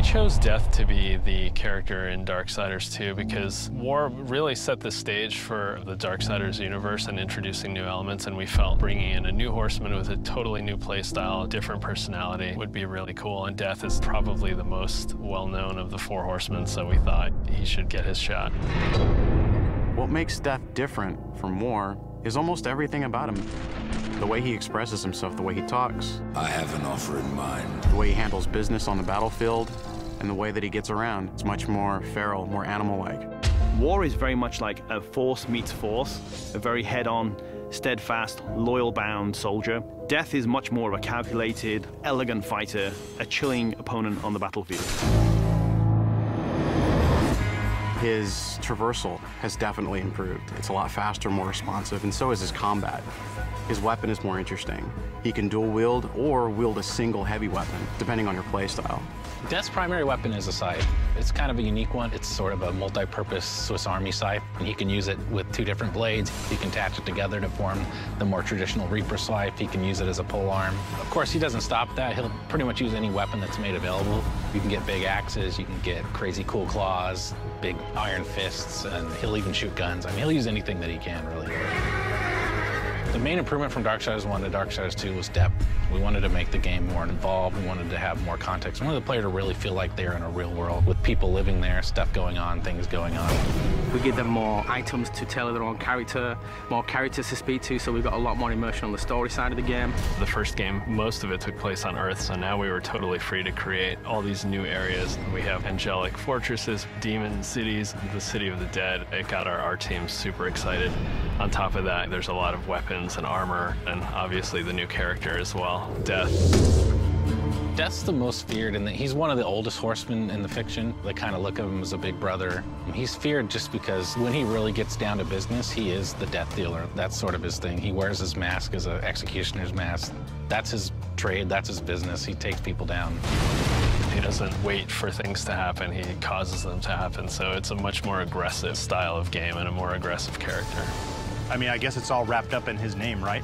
chose Death to be the character in Darksiders 2 because War really set the stage for the Darksiders universe and introducing new elements, and we felt bringing in a new horseman with a totally new playstyle, different personality would be really cool, and Death is probably the most well-known of the four horsemen, so we thought he should get his shot. What makes Death different from War is almost everything about him. The way he expresses himself, the way he talks. I have an offer in mind. The way he handles business on the battlefield, and the way that he gets around. It's much more feral, more animal-like. War is very much like a force meets force, a very head-on, steadfast, loyal-bound soldier. Death is much more of a calculated, elegant fighter, a chilling opponent on the battlefield. His traversal has definitely improved. It's a lot faster, more responsive, and so is his combat. His weapon is more interesting. He can dual wield or wield a single heavy weapon, depending on your playstyle. Death's primary weapon is a scythe. It's kind of a unique one. It's sort of a multi-purpose Swiss Army scythe. And he can use it with two different blades. He can attach it together to form the more traditional Reaper scythe. He can use it as a polearm. Of course, he doesn't stop that. He'll pretty much use any weapon that's made available. You can get big axes, you can get crazy cool claws, big iron fists, and he'll even shoot guns. I mean, he'll use anything that he can, really. The main improvement from Darksiders 1 to Darksiders 2 was depth. We wanted to make the game more involved. We wanted to have more context. We wanted the player to really feel like they're in a real world with people living there, stuff going on, things going on. We give them more items to tailor their own character, more characters to speak to, so we got a lot more immersion on the story side of the game. The first game, most of it took place on Earth, so now we were totally free to create all these new areas. We have angelic fortresses, demon cities, the city of the dead. It got our team super excited. On top of that, there's a lot of weapons and armor, and obviously the new character as well, Death. Death's the most feared, and he's one of the oldest horsemen in the fiction. They kind of look at him as a big brother. He's feared just because when he really gets down to business, he is the death dealer. That's sort of his thing. He wears his mask as an executioner's mask. That's his trade, that's his business. He takes people down. He doesn't wait for things to happen, he causes them to happen. So it's a much more aggressive style of game and a more aggressive character. I mean, I guess it's all wrapped up in his name, right?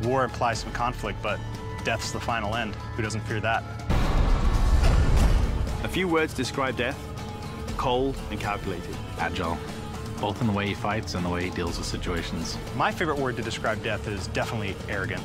War implies some conflict, but Death's the final end. Who doesn't fear that? A few words describe Death: cold and calculated. Agile, both in the way he fights and the way he deals with situations. My favorite word to describe Death is definitely arrogant.